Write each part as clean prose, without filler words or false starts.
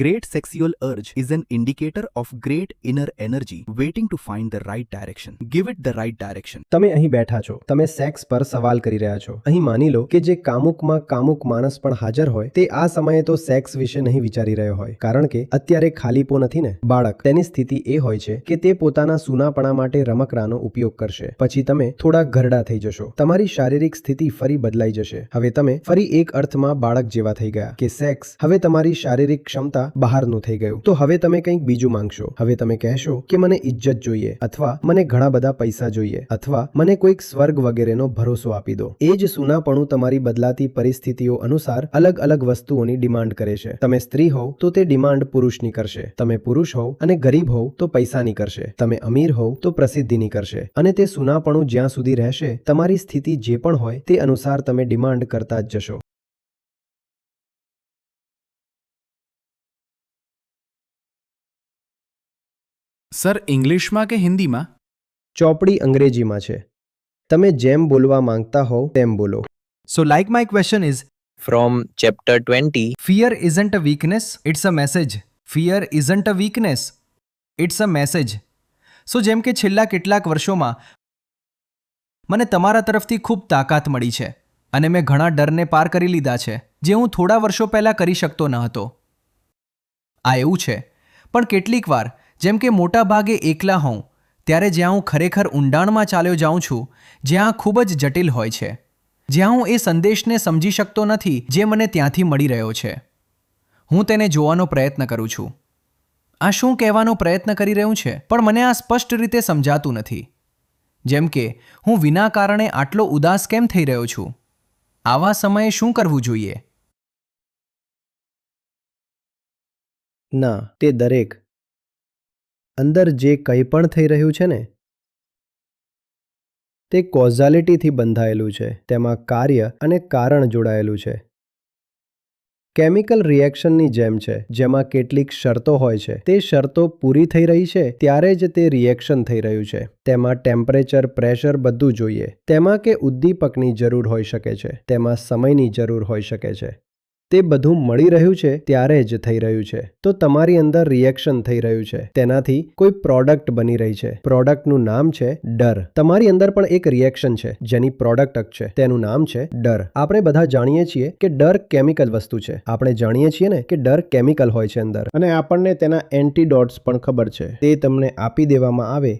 Great sexual urge is an indicator of great inner energy waiting to find the right direction. Give it the right direction. તમે અહીં બેઠા છો, તમે sex પર સવાલ કરી રહ્યા છો. અહીં માની લો કે જે કામુકમાં કામુક માણસ પણ હાજર હોય તે આ સમયે તો સેક્સ વિશે નહીં વિચારી રહ્યો હોય, કારણ કે અત્યારે ખાલીપો નથી ને. બાળક, તેની સ્થિતિ એ હોય છે કે તે પોતાના સૂનાપણા માટે રમકડાનો ઉપયોગ કરશે. પછી તમે થોડા ઘરડા થઈ જશો, તમારી શારીરિક સ્થિતિ ફરી બદલાઈ જશે. હવે તમે ફરી એક અર્થમાં બાળક જેવા થઈ ગયા કે સેક્સ હવે તમારી શારીરિક ક્ષમતા બહારનું થઈ ગયું. તો હવે તમે કંઈક બીજું માંગશો. હવે તમે કહેશો કે મને ઇજ્જત જોઈએ, અથવા મને ઘણા બધા પૈસા જોઈએ, અથવા મને કોઈક સ્વર્ગ વગેરેનો ભરોસો આપી દો. એ જ સૂનાપણું તમારી બદલાતી પરિસ્થિતિઓ અનુસાર અલગ અલગ વસ્તુઓની ડિમાન્ડ કરે છે. તમે સ્ત્રી હોવ તો તે ડિમાન્ડ પુરુષની કરશે. તમે પુરુષ હોવ અને ગરીબ હોવ તો પૈસાની કરશે. તમે અમીર હોવ તો પ્રસિદ્ધિની કરશે. અને તે સૂનાપણું જ્યાં સુધી રહેશે, તમારી સ્થિતિ જે પણ હોય તે અનુસાર તમે ડિમાન્ડ કરતા જ જશો. સર, ઇંગ્લિશમાં કે હિન્દીમાં? ચોપડી અંગ્રેજીમાં છે. તમે જેમ બોલવા માંગતા હોવ તેમ બોલો. So, like my question is, From chapter 20, fear isn't a weakness, it's a message. Fear isn't a weakness, it's a message. So, જેમ કે છેલ્લા કેટલાક વર્ષોમાં મને તમારા તરફથી ખૂબ તાકાત મળી છે અને મેં ઘણા ડરને પાર કરી લીધા છે જે હું થોડા વર્ષો પહેલાં કરી શકતો ન હતો. આ એવું છે, પણ કેટલીક વાર જેમ કે મોટા ભાગે એકલા હોઉં ત્યારે જ્યાં હું ખરેખર ઊંડાણમાં ચાલ્યો જાઉં છું, જ્યાં ખૂબ જ જટિલ હોય છે, જ્યાં હું એ સંદેશને સમજી શકતો નથી જે મને ત્યાંથી મળી રહ્યો છે, હું તેને જોવાનો પ્રયત્ન કરું છું. આ શું કહેવાનો પ્રયત્ન કરી રહ્યું છે, પણ મને આ સ્પષ્ટ રીતે સમજાતું નથી. જેમ કે હું વિના કારણે આટલો ઉદાસ કેમ થઈ રહ્યો છું? આવા સમયે શું કરવું જોઈએ? ના, તે દરેક અંદર જે કંઈ પણ થઈ રહ્યું છે ને તે કોઝાલિટીથી બંધાયેલું છે. તેમાં કાર્ય અને કારણ જોડાયેલું છે. કેમિકલ રિએક્શનની જેમ છે, જેમાં કેટલીક શરતો હોય છે. તે શરતો પૂરી થઈ રહી છે ત્યારે જ તે રિએક્શન થઈ રહ્યું છે. તેમાં ટેમ્પરેચર, પ્રેશર બધું જોઈએ. તેમાં કે ઉદ્દીપકની જરૂર હોઈ શકે છે, તેમાં સમયની જરૂર હોઈ શકે છે. તે બધું મળી રહ્યું છે ત્યારે જ થઈ રહ્યું છે. તો તમારી અંદર રિએક્શન થઈ રહ્યું છે, તેનાથી કોઈ પ્રોડક્ટ બની રહી છે. પ્રોડક્ટનું નામ છે ડર. તમારી અંદર પણ એક રિએક્શન છે જેની પ્રોડક્ટ છે, તેનું નામ છે ડર. આપણે બધા જાણીએ છીએ કે ડર કેમિકલ વસ્તુ છે. આપણે જાણીએ છીએ ને કે ડર કેમિકલ હોય છે અંદર, અને આપણને તેના એન્ટીડોટ્સ પણ ખબર છે. તે તમને આપી દેવામાં આવે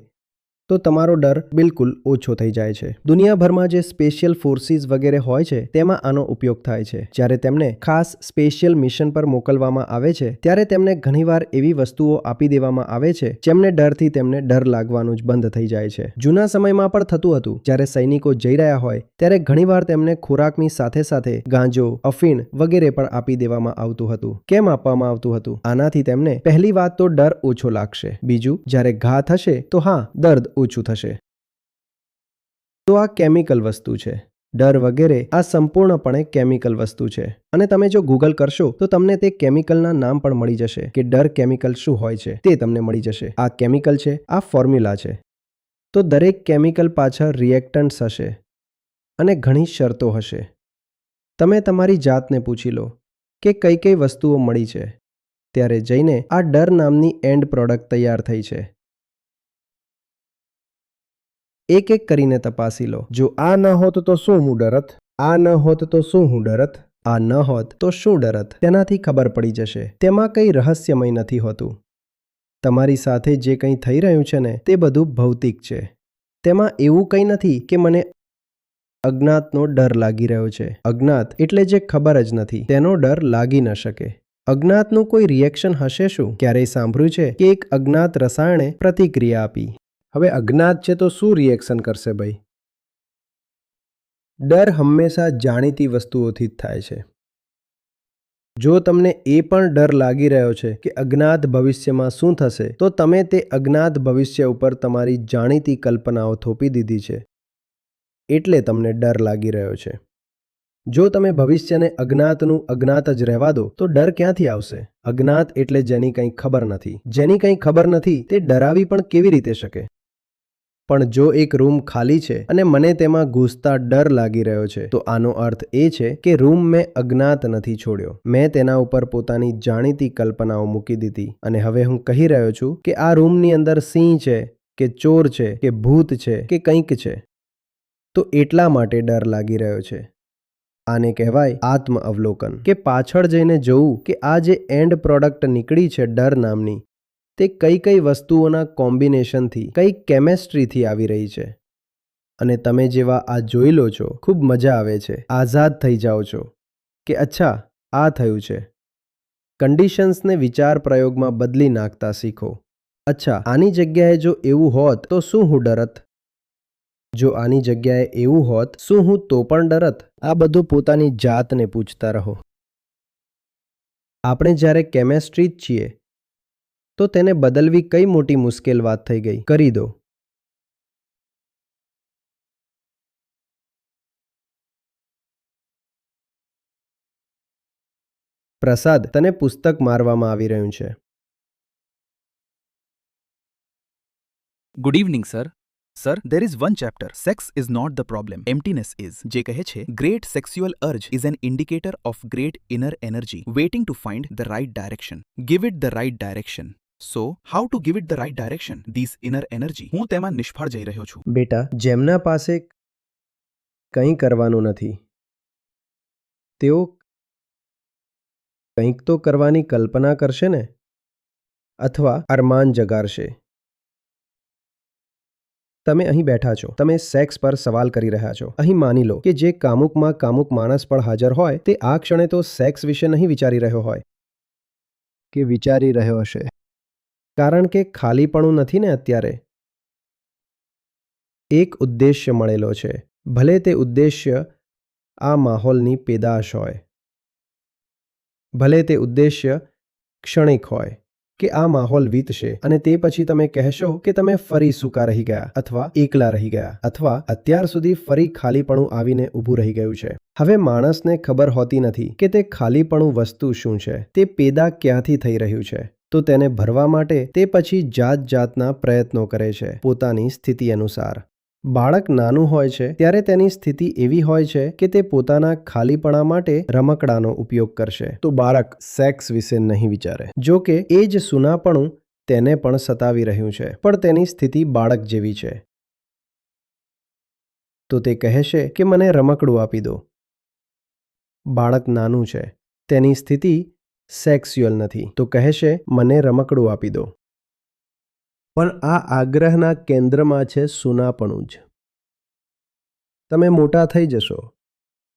તો તમારો ડર બિલકુલ ઓછો થઈ જાય છે. દુનિયાભરમાં જે સ્પેશિયલ ફોર્સિસ વગેરે હોય છે તેમાં આનો ઉપયોગ થાય છે. જ્યારે તેમને ખાસ સ્પેશિયલ મિશન પર મોકલવામાં આવે છે ત્યારે તેમને ઘણીવાર એવી વસ્તુઓ આપી દેવામાં આવે છે જેમને ડરથી તેમને ડર લાગવાનું જ બંધ થઈ જાય છે. જૂના સમયમાં પણ થતું હતું. જ્યારે સૈનિકો જઈ રહ્યા હોય ત્યારે ઘણીવાર તેમને ખોરાકની સાથે સાથે ગાંજો, અફીણ વગેરે પણ આપી દેવામાં આવતું હતું. કેમ આપવામાં આવતું હતું? આનાથી તેમને પહેલી વાત તો ડર ઓછો લાગશે. બીજું, જ્યારે ઘા થશે તો હા, દર્દ ઓછું થશે. તો આ કેમિકલ વસ્તુ છે. ડર વગેરે આ સંપૂર્ણપણે કેમિકલ વસ્તુ છે. અને તમે જો ગૂગલ કરશો તો તમને તે કેમિકલના નામ પણ મળી જશે કે ડર કેમિકલ શું હોય છે તે તમને મળી જશે. આ કેમિકલ છે, આ ફોર્મ્યુલા છે. તો દરેક કેમિકલ પાછળ રિએક્ટન્ટ્સ હશે અને ઘણી શરતો હશે. તમે તમારી જાતને પૂછી લો કે કઈ કઈ વસ્તુઓ મળી છે, ત્યારે જઈને આ ડર નામની એન્ડ પ્રોડક્ટ તૈયાર થઈ છે. એક એક કરીને તપાસી લો. જો આ ન હોત તો શું હું ડરત? આ ન હોત તો શું હું ડરત? આ ન હોત તો શું ડરત? તેનાથી ખબર પડી જશે. તેમાં કંઈ રહસ્યમય નથી હોતું. તમારી સાથે જે કંઈ થઈ રહ્યું છે ને તે બધું ભૌતિક છે. તેમાં એવું કંઈ નથી કે મને અજ્ઞાતનો ડર લાગી રહ્યો છે. અજ્ઞાત એટલે જે ખબર જ નથી તેનો ડર લાગી ન શકે. અજ્ઞાતનું કોઈ રિએક્શન હશે શું? ક્યારેય સાંભળ્યું છે કે એક અજ્ઞાત રસાયણે પ્રતિક્રિયા આપી? હવે અજ્ઞાત છે તો શું રિએક્શન કરશે ભાઈ? ડર હંમેશા જાણીતી વસ્તુઓથી જ થાય છે. જો તમને એ પણ ડર લાગી રહ્યો છે કે અજ્ઞાત ભવિષ્યમાં શું થશે, તો તમે તે અજ્ઞાત ભવિષ્ય ઉપર તમારી જાણીતી કલ્પનાઓ થોપી દીધી છે, એટલે તમને ડર લાગી રહ્યો છે. જો તમે ભવિષ્યને અજ્ઞાતનું અજ્ઞાત જ રહેવા દો તો ડર ક્યાંથી આવશે? અજ્ઞાત એટલે જેની કંઈ ખબર નથી. જેની કંઈ ખબર નથી તે ડરાવી પણ કેવી રીતે શકે? પણ જો એક રૂમ ખાલી છે અને મને તેમાં ઘૂસતા ડર લાગી રહ્યો છે તો આનો અર્થ એ છે કે રૂમ મેં અજ્ઞાત નથી છોડ્યો. મેં તેના ઉપર પોતાની જાણીતી કલ્પનાઓ મૂકી દીધી અને હવે હું કહી રહ્યો છું કે આ રૂમની અંદર સિંહ છે કે ચોર છે કે ભૂત છે કે કંઈક છે. તો એટલા માટે ડર લાગી રહ્યો છે. આને કહેવાય આત્મ અવલોકન, કે પાછળ જઈને જોવું કે આ જે એન્ડ પ્રોડક્ટ નીકળી છે ડર નામની, તે કઈ કઈ વસ્તુઓના કોમ્બિનેશનથી, કઈ કેમેસ્ટ્રીથી આવી રહી છે. અને તમે જેવા આ જોઈ લો છો, ખૂબ મજા આવે છે, આઝાદ થઈ જાઓ છો કે અચ્છા આ થયું છે. કન્ડિશન્સને વિચાર પ્રયોગમાં બદલી નાખતા શીખો. અચ્છા આની જગ્યાએ જો એવું હોત તો શું હું ડરત? જો આની જગ્યાએ એવું હોત શું હું તો પણ ડરત? આ બધું પોતાની જાતને પૂછતા રહો. આપણે જ્યારે કેમેસ્ટ્રી જ છીએ તો તેને બદલવી કઈ મોટી મુશ્કેલ વાત થઈ ગઈ? કરી દો. પ્રસાદ, તને પુસ્તક મારવામાં આવી રહ્યું છે. Good evening sir. Sir, there is one chapter, sex is not the problem, emptiness is, જે કહે છે great sexual urge is an indicator of great inner energy waiting to find the right direction. Give it the right direction. So, how to give it the right direction? This inner energy. હું તેમાં નિષ્ફળ જઈ રહ્યો છું. બેટા, જેમના પાસે કંઈ કરવાનું નથી તેઓ કંઈક તો કરવાની કલ્પના કરશે ને, અથવા અરમાન જગાડશે. તમે અહીં બેઠા છો, તમે સેક્સ પર સવાલ કરી રહ્યા છો. અહીં માની લો કે જે કામુકમાં કામુક માણસ પણ હાજર હોય તે આ ક્ષણે તો સેક્સ વિશે નહીં વિચારી રહ્યો હોય કે વિચારી રહ્યો હશે, કારણ કે ખાલીપણું નથી ને અત્યારે. એક ઉદ્દેશ્ય મળેલો છે, ભલે તે ઉદ્દેશ્ય આ માહોલની પેદાશ હોય, ભલે તે ઉદ્દેશ્ય ક્ષણિક હોય કે આ માહોલ વીતશે અને તે પછી તમે કહેશો કે તમે ફરી સૂકા રહી ગયા અથવા એકલા રહી ગયા અથવા અત્યાર સુધી ફરી ખાલીપણું આવીને ઊભું રહી ગયું છે. હવે માણસને ખબર હોતી નથી કે તે ખાલીપણું વસ્તુ શું છે, તે પેદા ક્યાંથી થઈ રહ્યું છે. તો તેને ભરવા માટે તે પછી જાત જાતના પ્રયત્નો કરે છે પોતાની સ્થિતિ અનુસાર. બાળક નાનું હોય છે ત્યારે તેની સ્થિતિ એવી હોય છે કે તે પોતાના ખાલીપણા માટે રમકડાનો ઉપયોગ કરશે, તો બાળક સેક્સ વિશે નહીં વિચારે. જો કે એ જ સૂનાપણું તેને પણ સતાવી રહ્યું છે, પણ તેની સ્થિતિ બાળક જેવી છે. તો તે કહેશે કે મને રમકડું આપી દો. બાળક નાનું છે, તેની સ્થિતિ સેક્સ્યુઅલ નથી, તો કહેશે મને રમકડું આપી દો. પણ આ આગ્રહના કેન્દ્રમાં છે સૂનાપણું જ. તમે મોટા થઈ જશો,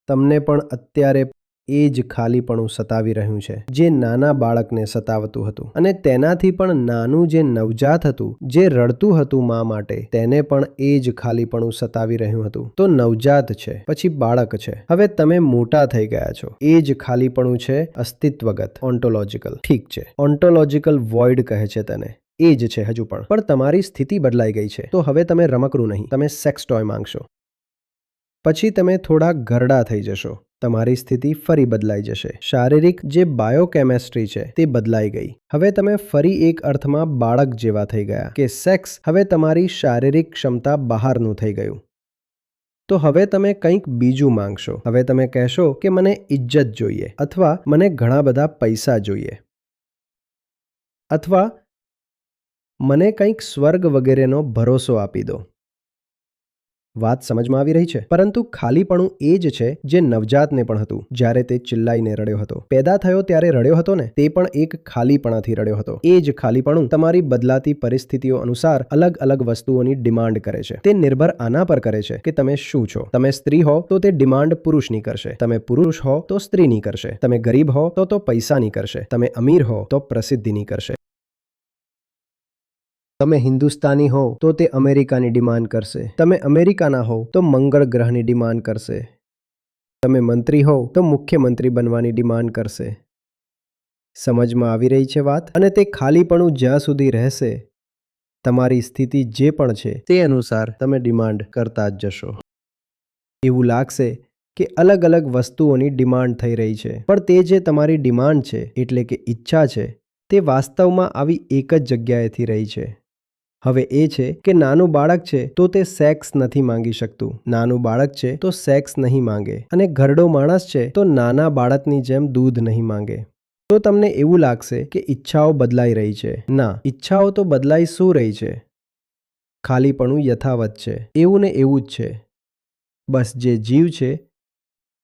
તમને પણ અત્યારે એ જ ખાલીપણું સતાવી રહ્યું છે જે નાના બાળકને સતાવતું હતું, અને તેનાથી પણ નાનું જે નવજાત હતું, જે રડતું હતું મા માટે, તેને પણ એ જ ખાલીપણું સતાવી રહ્યું હતું. તો નવજાત છે, પછી બાળક છે, હવે તમે મોટા થઈ ગયા છો. એ જ ખાલીપણું છે અસ્તિત્વગત, ઓન્ટોલોજિકલ. ઠીક છે, ઓન્ટોલોજિકલ વોઇડ કહે છે તેને. એ જ છે હજુ પણ તમારી સ્થિતિ બદલાઈ ગઈ છે. તો હવે તમે રમકડું નહીં, તમે સેક્સ ટોય માંગશો. પછી તમે થોડા ઘરડા થઈ જશો, તમારી સ્થિતિ ફરી બદલાઈ જશે. શારીરિક જે બાયોકેમેસ્ટ્રી છે તે બદલાઈ ગઈ. હવે તમે ફરી એક અર્થમાં બાળક જેવા થઈ ગયા કે સેક્સ હવે તમારી શારીરિક ક્ષમતા બહારનું થઈ ગયું. તો હવે તમે કંઈક બીજું માંગશો. હવે તમે કહેશો કે મને ઇજ્જત જોઈએ, અથવા મને ઘણા બધા પૈસા જોઈએ, અથવા મને કંઈક સ્વર્ગ વગેરેનો ભરોસો આપી દો. વાત સમજમાં આવી રહી છે? પરંતુ ખાલીપણું એ જ છે જે નવજાતને પણ હતું જ્યારે તે ચિલ્લાઈને રડ્યો હતો. પેદા થયો ત્યારે રડ્યો હતો ને, તે પણ એક ખાલીપણાથી રડ્યો હતો. એ જ ખાલીપણું તમારી બદલાતી પરિસ્થિતિઓ અનુસાર અલગ અલગ વસ્તુઓની ડિમાન્ડ કરે છે. તે નિર્ભર આના પર કરે છે કે તમે શું છો. તમે સ્ત્રી હો તો તે ડિમાન્ડ પુરુષની કરશે, તમે પુરુષ હો તો સ્ત્રીની કરશે, તમે ગરીબ હો તો પૈસાની કરશે, તમે અમીર હો તો પ્રસિદ્ધિની કરશે, તમે હિન્દુસ્તાની હો તો તે અમેરિકાની ડિમાન્ડ કરશે, તમે અમેરિકાના હો તો મંગળ ગ્રહની ડિમાન્ડ કરશે, તમે મંત્રી હો તો મુખ્યમંત્રી બનવાની ડિમાન્ડ કરશે. સમજમાં આવી રહી છે વાત? અને તે ખાલીપણું જ્યાં સુધી રહેશે, તમારી સ્થિતિ જે પણ છે તે અનુસાર તમે ડિમાન્ડ કરતા જ જશો. એવું લાગશે કે અલગ અલગ વસ્તુઓની ડિમાન્ડ થઈ રહી છે, પણ તે જે તમારી ડિમાન્ડ છે એટલે કે ઈચ્છા છે તે વાસ્તવમાં આવી એક જ જગ્યાએથી રહી છે. હવે એ છે કે નાનું બાળક છે તો તે સેક્સ નથી માંગી શકતું. નાનું બાળક છે તો સેક્સ નહીં માંગે, અને ઘરડો માણસ છે તો નાના બાળકની જેમ દૂધ નહીં માંગે. તો તમને એવું લાગશે કે ઈચ્છાઓ બદલાઈ રહી છે. ના, ઈચ્છાઓ તો બદલાઈ શું રહી છે? ખાલીપણું યથાવત છે, એવું ને એવું જ છે. બસ જે જીવ છે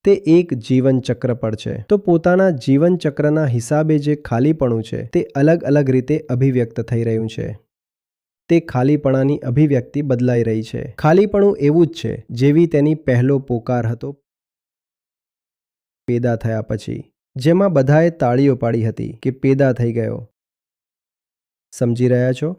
તે એક જીવનચક્ર પર છે, તો પોતાના જીવનચક્રના હિસાબે જે ખાલીપણું છે તે અલગ અલગ રીતે અભિવ્યક્ત થઈ રહ્યું છે. તે ખાલીપણાની અભિવ્યક્તિ બદલાઈ રહી છે. ખાલીપણું એવું જ છે જેવી તેની પહેલો પોકાર હતો પેદા થયા પછી, જેમાં બધાએ તાળીઓ પાડી હતી કે પેદા થઈ ગયો. સમજી રહ્યા છો?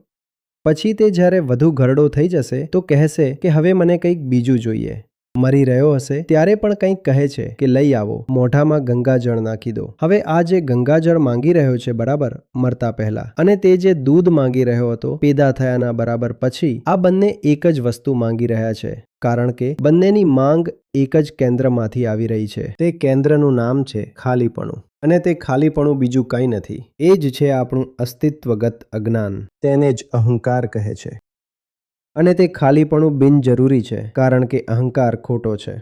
પછી તે જ્યારે વધુ ઘરડો થઈ જશે તો કહેશે કે હવે મને કંઈક બીજું જોઈએ. મરી રહ્યો હશે ત્યારે પણ કંઈક કહે છે કે લઈ આવો, મોઢામાં ગંગાજળ નાખી દો. હવે આ જે ગંગાજળ માંગી રહ્યો છે બરાબર મરતા પહેલા, અને તે જે દૂધ માંગી રહ્યો હતો પેદા થયાના બરાબર પછી, આ બંને એક જ વસ્તુ માંગી રહ્યા છે, કારણ કે બંનેની માંગ એક જ કેન્દ્રમાંથી આવી રહી છે. તે કેન્દ્રનું નામ છે ખાલીપણું, અને તે ખાલીપણું બીજું કંઈ નથી. એ જ છે આપણું અસ્તિત્વગત અજ્ઞાન. તેને જ અહંકાર કહે છે. અને તે ખાલીપણું બિનજરૂરી છે, કારણ કે અહંકાર ખોટો છે.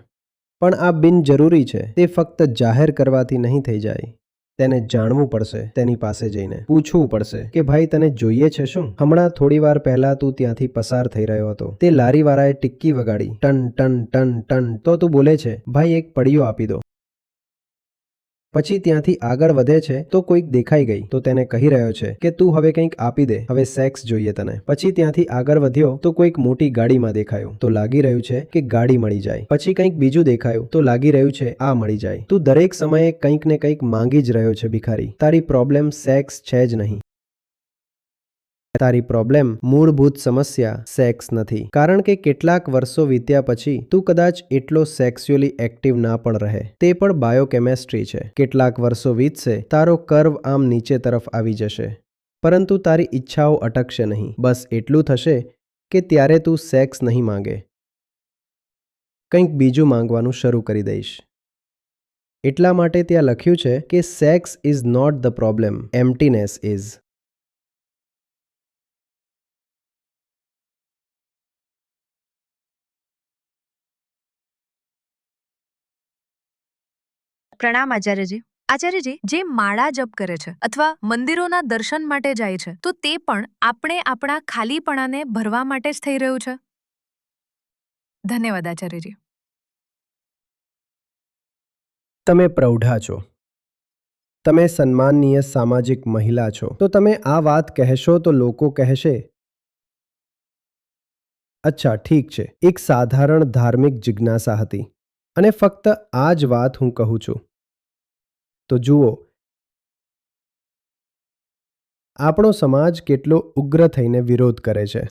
પણ આ બિનજરૂરી છે તે ફક્ત જાહેર કરવાથી નહીં થઈ જાય. તેને જાણવું પડશે. તેની પાસે જઈને પૂછવું પડશે કે ભાઈ તને જોઈએ છે શું? હમણાં થોડી વાર પહેલા તું ત્યાંથી પસાર થઈ રહ્યો હતો, તે લારીવાળાએ ટિક્કી વગાડી, ટન ટન ટન ટન, તો તું બોલે છે ભાઈ એક પડીયો આપી દો. પછી ત્યાંથી આગળ વધે છે તો કોઈક દેખાઈ ગઈ તો તેને કહી રહ્યો છે કે તું હવે કંઈક આપી દે, હવે સેક્સ જોઈએ તને. પછી ત્યાંથી આગળ વધ્યો તો કોઈક મોટી ગાડીમાં દેખાયું તો લાગી રહ્યું છે કે ગાડી મળી જાય. પછી કંઈક બીજું દેખાયું તો લાગી રહ્યું છે આ મળી જાય. તું દરેક સમયે કંઈક ને કંઈક માંગી જ રહ્યો છે ભિખારી. તારી પ્રોબ્લેમ સેક્સ છે જ નહીં. તારી પ્રોબ્લેમ, મૂળભૂત સમસ્યા સેક્સ નથી. કારણ કે કેટલાક વર્ષો વીત્યા પછી તું કદાચ એટલો સેક્સ્યુઅલી એક્ટિવ ના પણ રહે. તે પણ બાયોકેમેસ્ટ્રી છે. કેટલાક વર્ષો વીતશે, તારો કર્વ આમ નીચે તરફ આવી જશે, પરંતુ તારી ઈચ્છાઓ અટકશે નહીં. બસ એટલું થશે કે ત્યારે તું સેક્સ નહીં માંગે, કંઈક બીજું માંગવાનું શરૂ કરી દઈશ. એટલા માટે ત્યાં લખ્યું છે કે sex is not the problem, emptiness is. પ્રણામ આચાર્યજી. આચાર્યજી, જે માળા જપ કરે છે અથવા મંદિરોના દર્શન માટે જાય છે, તો તે પણ આપણે આપણા ખાલીપણાને ભરવા માટે જ થઈ રહ્યું છે. ધન્યવાદ આચાર્યજી. તમે પ્રૌઢા છો, તમે સન્માનનીય સામાજિક મહિલા છો, તો તમે આ વાત કહેશો તો લોકો કહેશે અચ્છા ઠીક છે, એક સાધારણ ધાર્મિક જિજ્ઞાસા હતી અને ફક્ત આ જ વાત હું કહું છું. તો જુઓ, આપણો સમાજ કેટલો ઉગ્ર થઈને વિરોધ કરે છે.